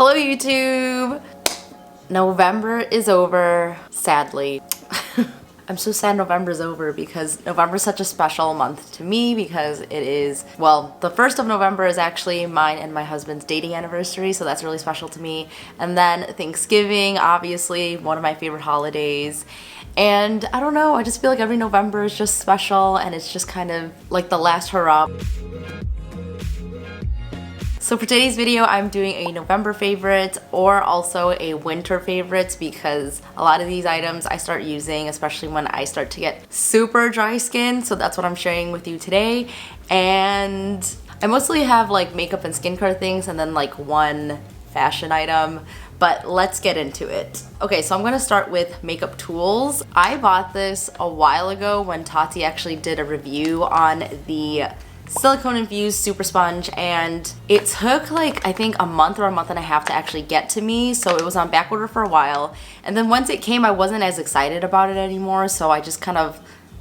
Hello YouTube! November is over, sadly. I'm so sad November's over because November is such a special month to me because it is, well, the 1st of November is actually mine and my husband's dating anniversary, so that's really special to me. And then Thanksgiving, obviously, one of my favorite holidays. And I don't know, I just feel like every November is just special and it's just kind of like the last hurrah. So for today's video, I'm doing a November favorite or also a winter favorites because a lot of these items I start using, especially when I start to get super dry skin. So that's what I'm sharing with you today. And I mostly have like makeup and skincare things and then like one fashion item. But let's get into it. Okay, so I'm gonna start with makeup tools. I bought this a while ago when Tati actually did a review on the silicone infused super sponge, and it took like I think a month or a month and a half to actually get to me, so it was on back order for a while. And then once it came, I wasn't as excited about it anymore, so I just kind of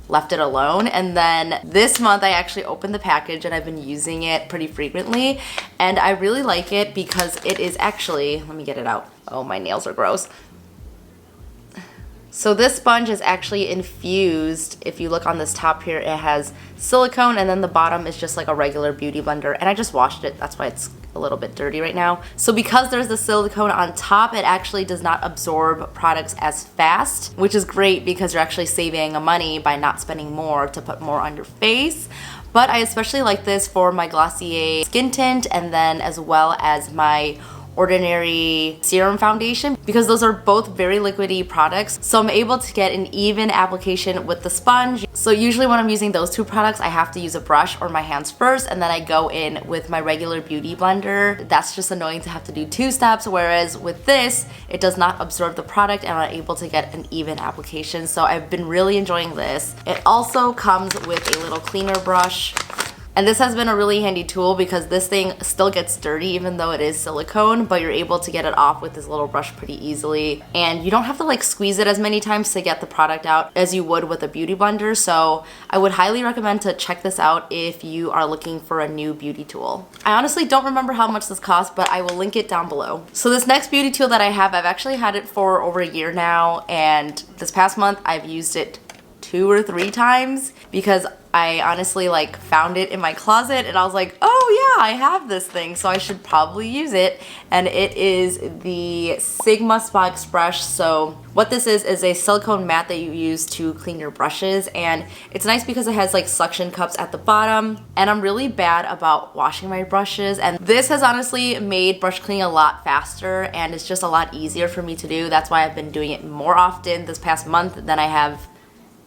left it alone. And then this month I actually opened the package and I've been using it pretty frequently, and I really like it because it is actually, let me get it out. Oh, my nails are gross. So this sponge is actually infused. If you look on this top here, it has silicone, and then the bottom is just like a regular beauty blender. And I just washed it, that's why it's a little bit dirty right now. So because there's the silicone on top, it actually does not absorb products as fast, which is great because you're actually saving money by not spending more to put more on your face. But I especially like this for my Glossier skin tint and then as well as my Ordinary serum foundation because those are both very liquidy products, so I'm able to get an even application with the sponge. So usually when I'm using those two products, I have to use a brush or my hands first, and then I go in with my regular beauty blender. That's just annoying to have to do two steps, whereas with this, it does not absorb the product and I'm able to get an even application. So I've been really enjoying this. It also comes with a little cleaner brush. And this has been a really handy tool because this thing still gets dirty even though it is silicone, but you're able to get it off with this little brush pretty easily. And you don't have to like squeeze it as many times to get the product out as you would with a beauty blender. So I would highly recommend to check this out if you are looking for a new beauty tool. I honestly don't remember how much this cost, but I will link it down below. So this next beauty tool that I have, I've actually had it for over a year now, and this past month I've used it 2 or 3 times because I honestly like found it in my closet and I was like, oh yeah, I have this thing, so I should probably use it. And it is the Sigma Spa Express. So what this is a silicone mat that you use to clean your brushes, and it's nice because it has like suction cups at the bottom. And I'm really bad about washing my brushes, and this has honestly made brush cleaning a lot faster and it's just a lot easier for me to do. That's why I've been doing it more often this past month than I have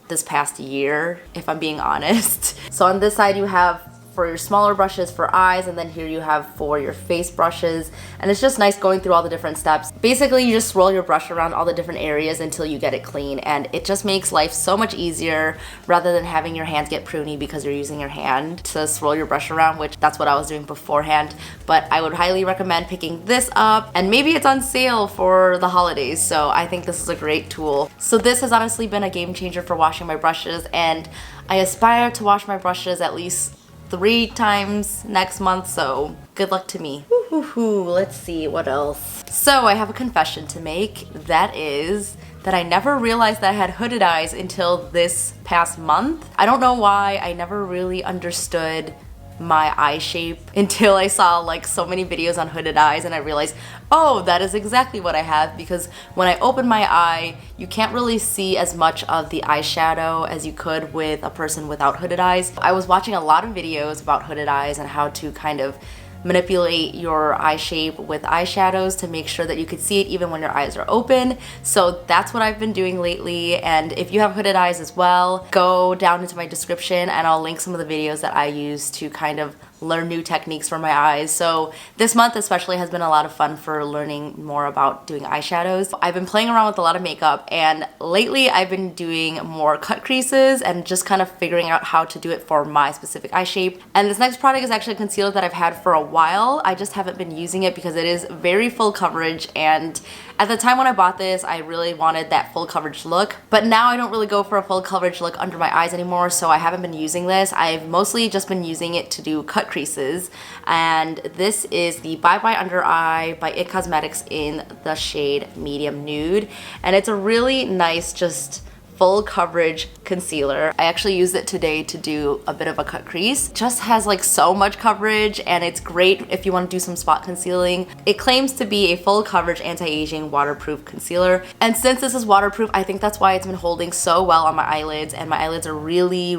this past year, if I'm being honest. So on this side you have for your smaller brushes for eyes, and then here you have for your face brushes, and it's just nice going through all the different steps. Basically you just swirl your brush around all the different areas until you get it clean, and it just makes life so much easier rather than having your hands get pruny because you're using your hand to swirl your brush around, which that's what I was doing beforehand. But I would highly recommend picking this up, and maybe it's on sale for the holidays, so I think this is a great tool. So this has honestly been a game changer for washing my brushes, and I aspire to wash my brushes at least 3 times next month, so good luck to me. Let's see what else. So I have a confession to make. That is that I never realized that I had hooded eyes until this past month. I don't know why. I never really understood my eye shape until I saw like so many videos on hooded eyes, and I realized, oh, that is exactly what I have, because when I open my eye, you can't really see as much of the eyeshadow as you could with a person without hooded eyes. I was watching a lot of videos about hooded eyes and how to kind of manipulate your eye shape with eyeshadows to make sure that you could see it even when your eyes are open. So that's what I've been doing lately, and if you have hooded eyes as well, go down into my description and I'll link some of the videos that I use to kind of learn new techniques for my eyes. So this month especially has been a lot of fun for learning more about doing eyeshadows. I've been playing around with a lot of makeup, and lately I've been doing more cut creases and just kind of figuring out how to do it for my specific eye shape. And this next product is actually a concealer that I've had for a while. I just haven't been using it because it is very full coverage, and at the time when I bought this, I really wanted that full coverage look, but now I don't really go for a full coverage look under my eyes anymore, so I haven't been using this. I've mostly just been using it to do cut creases, and this is the Bye Bye Under Eye by IT Cosmetics in the shade Medium Nude, and it's a really nice, just full coverage concealer. I actually used it today to do a bit of a cut crease. Just has like so much coverage, and it's great if you want to do some spot concealing. It claims to be a full coverage anti-aging waterproof concealer, and since this is waterproof, I think that's why it's been holding so well on my eyelids, and my eyelids are really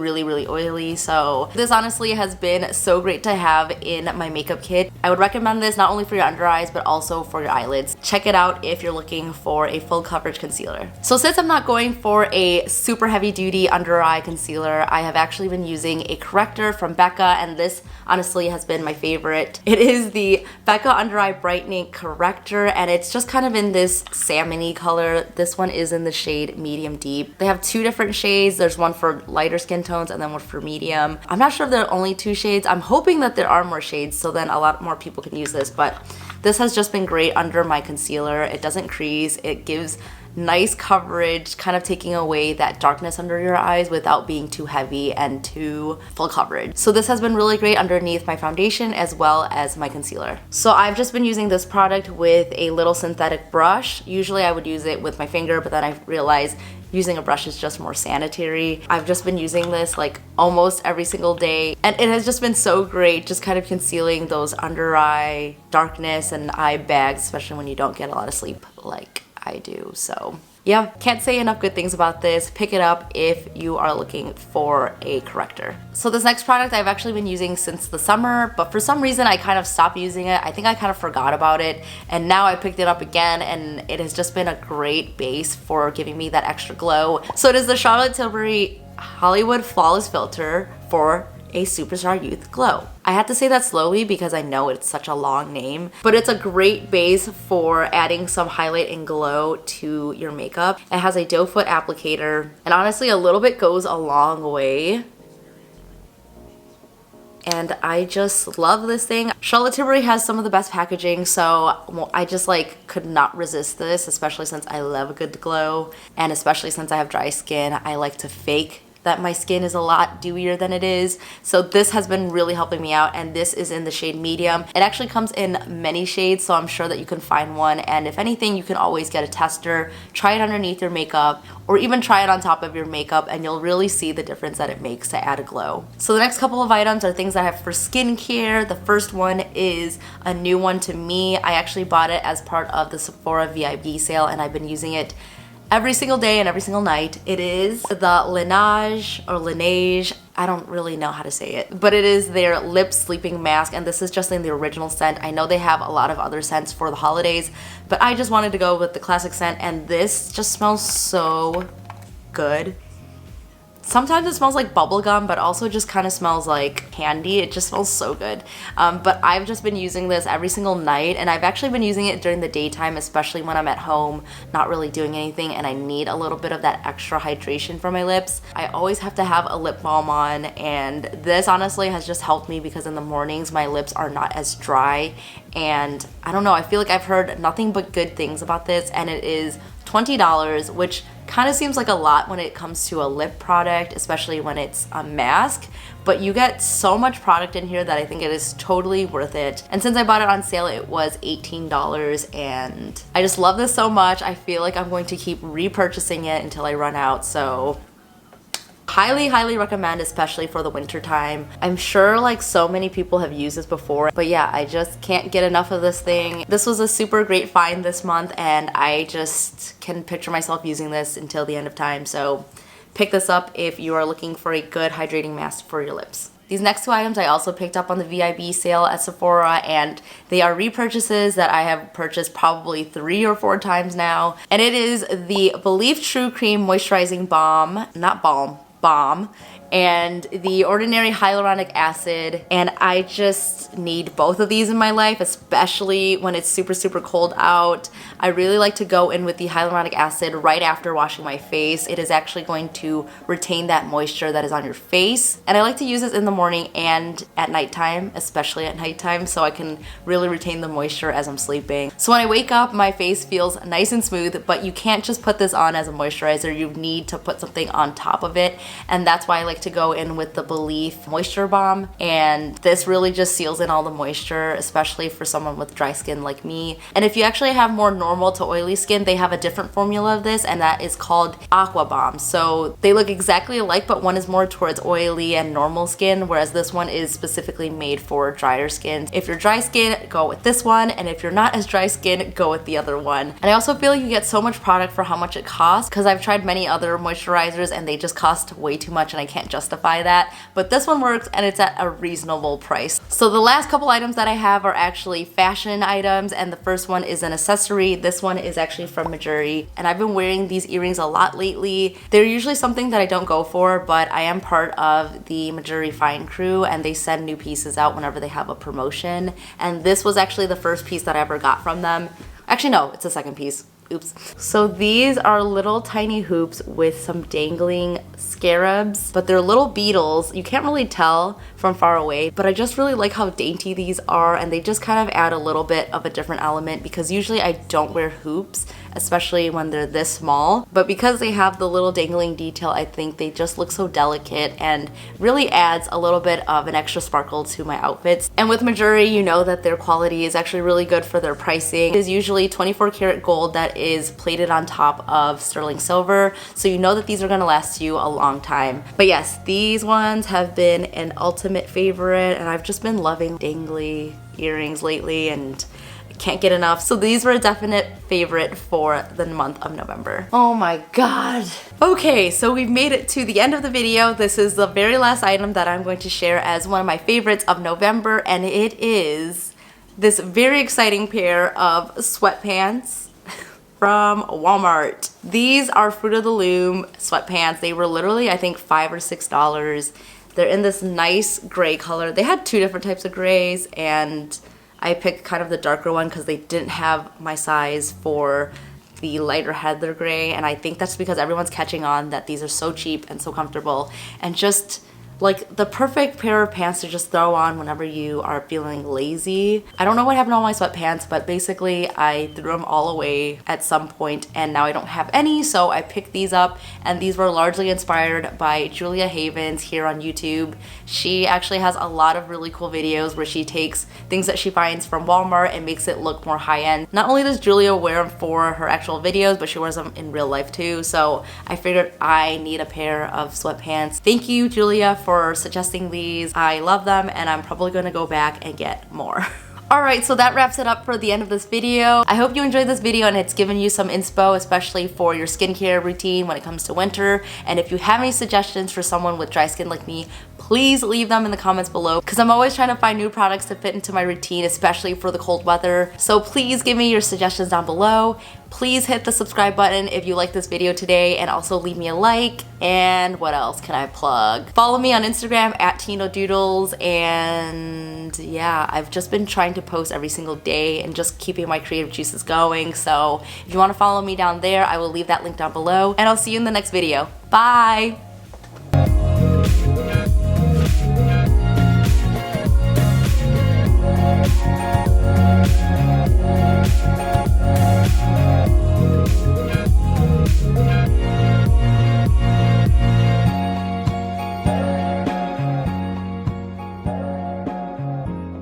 oily, so this honestly has been so great to have in my makeup kit. I would recommend this not only for your under eyes but also for your eyelids. Check it out if you're looking for a full coverage concealer. So since I'm not going for a super heavy duty under eye concealer, I have actually been using a corrector from Becca, and this honestly has been my favorite. It is the Becca Under Eye Brightening Corrector, and it's just kind of in this salmony color. This one is in the shade Medium Deep. They have two different shades. There's one for lighter skin tones and then one for medium. I'm not sure if there are only two shades. I'm hoping that there are more shades so then a lot more people can use this, but this has just been great under my concealer. It doesn't crease. It gives nice coverage, kind of taking away that darkness under your eyes without being too heavy and too full coverage. So this has been really great underneath my foundation as well as my concealer. So I've just been using this product with a little synthetic brush. Usually I would use it with my finger, but then I realized using a brush is just more sanitary. I've just been using this like almost every single day, and it has just been so great, just kind of concealing those under eye darkness and eye bags, especially when you don't get a lot of sleep like I do. So yeah, can't say enough good things about this. Pick it up if you are looking for a corrector. So this next product I've actually been using since the summer, but for some reason I kind of stopped using it. I think I kind of forgot about it, and now I picked it up again, and it has just been a great base for giving me that extra glow. So it is the Charlotte Tilbury Hollywood Flawless Filter for a Superstar Youth Glow. I had to say that slowly because I know it's such a long name, but it's a great base for adding some highlight and glow to your makeup. It has a doe foot applicator, and honestly a little bit goes a long way. And I just love this thing. Charlotte Tilbury has some of the best packaging, so I just like could not resist this, especially since I love a good glow, and especially since I have dry skin. I like to fake that my skin is a lot dewier than it is. So this has been really helping me out, and this is in the shade Medium. It actually comes in many shades, so I'm sure that you can find one, and if anything, you can always get a tester, try it underneath your makeup, or even try it on top of your makeup, and you'll really see the difference that it makes to add a glow. So the next couple of items are things I have for skincare. The first one is a new one to me. I actually bought it as part of the Sephora VIB sale, and I've been using it every single day and every single night. It is the Laneige, I don't really know how to say it, but it is their lip sleeping mask, and this is just in the original scent. I know they have a lot of other scents for the holidays, but I just wanted to go with the classic scent, and this just smells so good. Sometimes it smells like bubblegum, but also just kind of smells like candy. It just smells so good. But I've just been using this every single night, and I've actually been using it during the daytime, especially when I'm at home, not really doing anything, and I need a little bit of that extra hydration for my lips. I always have to have a lip balm on, and this honestly has just helped me because in the mornings my lips are not as dry, and I don't know, I feel like I've heard nothing but good things about this, and it is $20, which kind of seems like a lot when it comes to a lip product, especially when it's a mask, but you get so much product in here that I think it is totally worth it. And since I bought it on sale, it was $18, and I just love this so much. I feel like I'm going to keep repurchasing it until I run out, so highly recommend, especially for the winter time. I'm sure like so many people have used this before, but yeah, I just can't get enough of this thing. This was a super great find this month, and I just can picture myself using this until the end of time, so pick this up if you are looking for a good hydrating mask for your lips. These next two items I also picked up on the VIB sale at Sephora, and they are repurchases that I have purchased probably 3 or 4 times now, and it is the Believe True Cream Moisturizing Balm, not balm, and the Ordinary Hyaluronic Acid, and I just need both of these in my life, especially when it's super cold out. I really like to go in with the hyaluronic acid right after washing my face. It is actually going to retain that moisture that is on your face, and I like to use this in the morning and at nighttime, especially at nighttime, so I can really retain the moisture as I'm sleeping. So when I wake up, my face feels nice and smooth, but you can't just put this on as a moisturizer. You need to put something on top of it, and that's why I like to go in with the Belief Moisture Balm, and this really just seals in all the moisture, especially for someone with dry skin like me. And if you actually have more normal to oily skin, they have a different formula of this, and that is called Aqua Balm. So they look exactly alike, but one is more towards oily and normal skin, whereas this one is specifically made for drier skin. If you're dry skin, go with this one, and if you're not as dry skin, go with the other one. And I also feel like you get so much product for how much it costs, because I've tried many other moisturizers and they just cost way too much and I can't justify that. But this one works and it's at a reasonable price. So the last couple items that I have are actually fashion items, and the first one is an accessory. This one is actually from Majuri, and I've been wearing these earrings a lot lately. They're usually something that I don't go for, but I am part of the Majuri Fine Crew, and they send new pieces out whenever they have a promotion. And this was actually the first piece that I ever got from them. Actually, no, it's the second piece. Oops. So these are little tiny hoops with some dangling scarabs, but they're little beetles. You can't really tell from far away, but I just really like how dainty these are, and they just kind of add a little bit of a different element, because usually I don't wear hoops, especially when they're this small, but because they have the little dangling detail, I think they just look so delicate and really adds a little bit of an extra sparkle to my outfits. And with Majuri, you know that their quality is actually really good for their pricing. It is usually 24 karat gold that is plated on top of sterling silver, so you know that these are going to last you a long time. But yes, these ones have been an ultimate favorite, and I've just been loving dangly earrings lately and can't get enough. So these were a definite favorite for the month of November. Oh my god. Okay, so we've made it to the end of the video. This is the very last item that I'm going to share as one of my favorites of November, and it is this very exciting pair of sweatpants from Walmart. These are Fruit of the Loom sweatpants. They were literally, I think, $5 or $6. They're in this nice gray color. They had two different types of grays, and I picked kind of the darker one because they didn't have my size for the lighter heather gray, and I think that's because everyone's catching on that these are so cheap and so comfortable and just like the perfect pair of pants to just throw on whenever you are feeling lazy. I don't know what happened to all my sweatpants, but basically I threw them all away at some point and now I don't have any, so I picked these up, and these were largely inspired by Julia Havens here on YouTube. She actually has a lot of really cool videos where she takes things that she finds from Walmart and makes it look more high-end. Not only does Julia wear them for her actual videos, but she wears them in real life too, so I figured I need a pair of sweatpants. Thank you, Julia, for suggesting these. I love them, and I'm probably going to go back and get more. Alright, so that wraps it up for the end of this video. I hope you enjoyed this video and it's given you some inspo, especially for your skincare routine when it comes to winter. And if you have any suggestions for someone with dry skin like me, please leave them in the comments below, because I'm always trying to find new products to fit into my routine, especially for the cold weather. So please give me your suggestions down below. Please hit the subscribe button if you like this video today, and also leave me a like. And what else can I plug? Follow me on Instagram at TinoDoodles, and yeah, I've just been trying to post every single day and just keeping my creative juices going. So if you want to follow me down there, I will leave that link down below, and I'll see you in the next video. Bye!